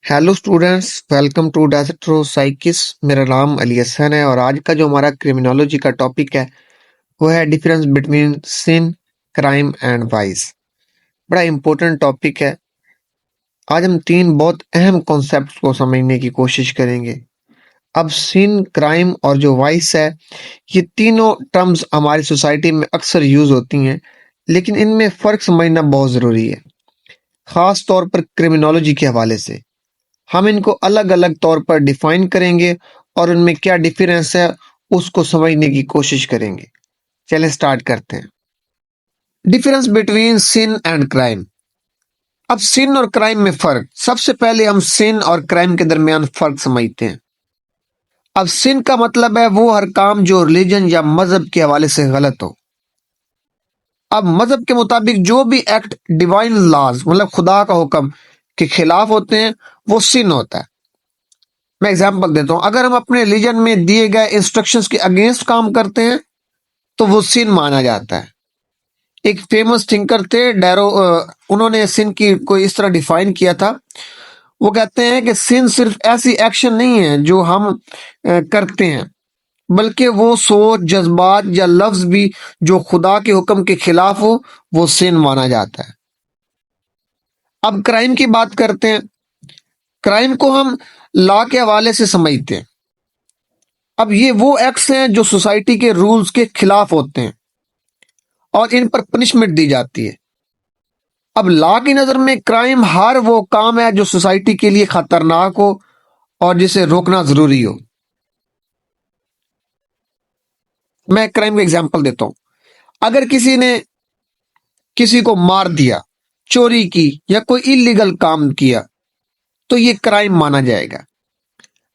Hello students, welcome to desert psychics. मेरा नाम अली हसन है और आज का जो हमारा क्रिमिनोलॉजी का टॉपिक है वो है difference between sin, crime and vice. बड़ा इम्पोर्टेंट टॉपिक है। आज हम तीन बहुत अहम कॉन्सेप्ट्स को समझने की कोशिश करेंगे। अब सिन, क्राइम और जो वाइस है, ये तीनों टर्म्स हमारी सोसाइटी में अक्सर यूज होती हैं, लेकिन इनमें फ़र्क समझना बहुत ज़रूरी है, ख़ास तौर पर क्रिमिनोलॉजी के हवाले से। हम इनको अलग अलग तौर पर डिफाइन करेंगे और उनमें क्या डिफरेंस है उसको समझने की कोशिश करेंगे। चलें स्टार्ट करते हैं। Difference between sin and crime. अब सिन और क्राइम में फर्क। सबसे पहले हम सिन और क्राइम के दरमियान फर्क समझते हैं। अब सिन का मतलब है वो हर काम जो रिलीजन या मजहब के हवाले से गलत हो। अब मजहब के मुताबिक जो भी एक्ट डिवाइन लॉज मतलब खुदा का हुक्म के खिलाफ होते हैं वो सिन होता है। मैं एग्जांपल देता हूं, अगर हम अपने रिलीजन में दिए गए इंस्ट्रक्शंस के अगेंस्ट काम करते हैं तो वो सिन माना जाता है। एक फेमस थिंकर थे डैरो, उन्होंने सिन की कोई इस तरह डिफाइन किया था। वो कहते हैं कि सिन सिर्फ ऐसी एक्शन नहीं है जो हम करते हैं, बल्कि वो सोच, जज्बात या लफ्ज भी जो खुदा के हुक्म के खिलाफ हो वो सिन माना जाता है। अब क्राइम की बात करते हैं। क्राइम को हम लॉ के हवाले से समझते हैं। अब ये वो एक्ट्स हैं जो सोसाइटी के रूल्स के खिलाफ होते हैं और इन पर पनिशमेंट दी जाती है। अब लॉ की नजर में क्राइम हर वो काम है जो सोसाइटी के लिए खतरनाक हो और जिसे रोकना जरूरी हो। मैं क्राइम का एग्जांपल देता हूं। अगर किसी ने किसी को मार दिया, चोरी की या कोई इलीगल काम किया तो ये क्राइम माना जाएगा।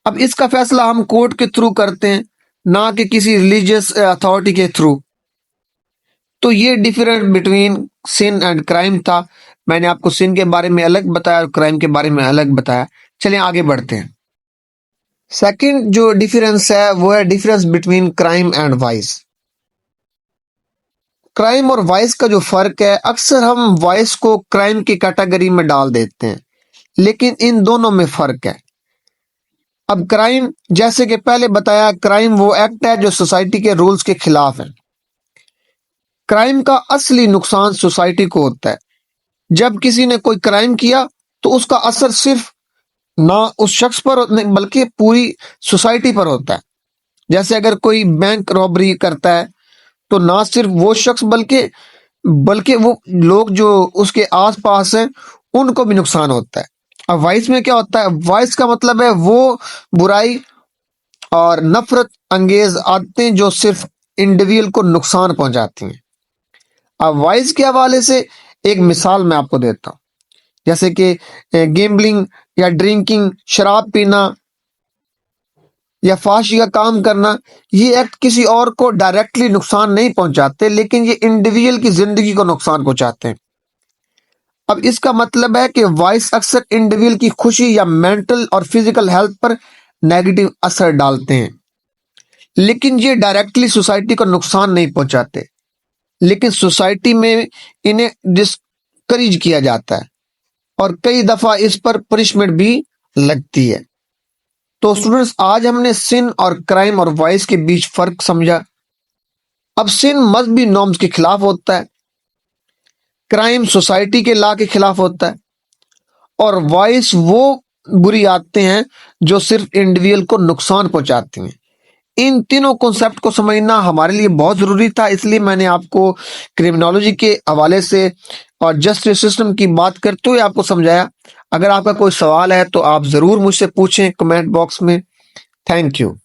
अब इसका फैसला हम कोर्ट के थ्रू करते हैं, ना कि किसी रिलीजियस अथॉरिटी के थ्रू। तो ये difference between sin and crime था। मैंने आपको सिन के बारे में अलग बताया और क्राइम के बारे में अलग बताया। चलिए आगे बढ़ते हैं। सेकंड जो डिफरेंस है वो है difference between crime and vice. Crime और वाइस का जो फर्क है, अक्सर हम वाइस को क्राइम की कैटेगरी में डाल देते हैं, लेकिन इन दोनों में फर्क है। अब क्राइम, जैसे कि पहले बताया, क्राइम वो एक्ट है जो सोसाइटी के रूल्स के खिलाफ है। क्राइम का असली नुकसान सोसाइटी को होता है। जब किसी ने कोई क्राइम किया तो उसका असर सिर्फ ना उस शख्स पर नहीं बल्कि पूरी सोसाइटी पर होता है। जैसे अगर कोई बैंक रॉबरी करता है तो ना सिर्फ वो शख्स बल्कि बल्कि वो लोग जो उसके आसपास हैं उनको भी नुकसान होता है। अब वाइस में क्या होता है? वाइस का मतलब है वो बुराई और नफरत अंगेज आदतें जो सिर्फ इंडिविजुअल को नुकसान पहुंचाती हैं। अब वाइस के हवाले से एक मिसाल मैं आपको देता हूं, जैसे कि गेम्बलिंग या ड्रिंकिंग, शराब पीना या फाशी का काम करना। ये एक्ट किसी और को डायरेक्टली नुकसान नहीं पहुंचाते, लेकिन ये इंडिविजुअल की जिंदगी को नुकसान पहुंचाते हैं। अब इसका मतलब है कि वाइस अक्सर इंडिविजुअल की खुशी या मेंटल और फिजिकल हेल्थ पर नेगेटिव असर डालते हैं, लेकिन ये डायरेक्टली सोसाइटी को नुकसान नहीं पहुंचाते। लेकिन सोसाइटी में इन्हें डिस्करेज किया जाता है और कई दफा इस पर पनिशमेंट भी लगती है। तो स्टूडेंट्स, आज हमने सिन और क्राइम और वाइस के बीच फर्क समझा। अब सिन मजहबी नॉर्म्स के खिलाफ होता है, क्राइम सोसाइटी के लॉ के खिलाफ होता है, और वाइस वो बुरी आदतें हैं जो सिर्फ इंडिविजुअल को नुकसान पहुंचाती हैं। इन तीनों कॉन्सेप्ट को समझना हमारे लिए बहुत जरूरी था, इसलिए मैंने आपको क्रिमिनोलॉजी के हवाले से और जस्टिस सिस्टम की बात करते हुए आपको समझाया। अगर आपका कोई सवाल है तो आप जरूर मुझसे पूछें कमेंट बॉक्स में। Thank you.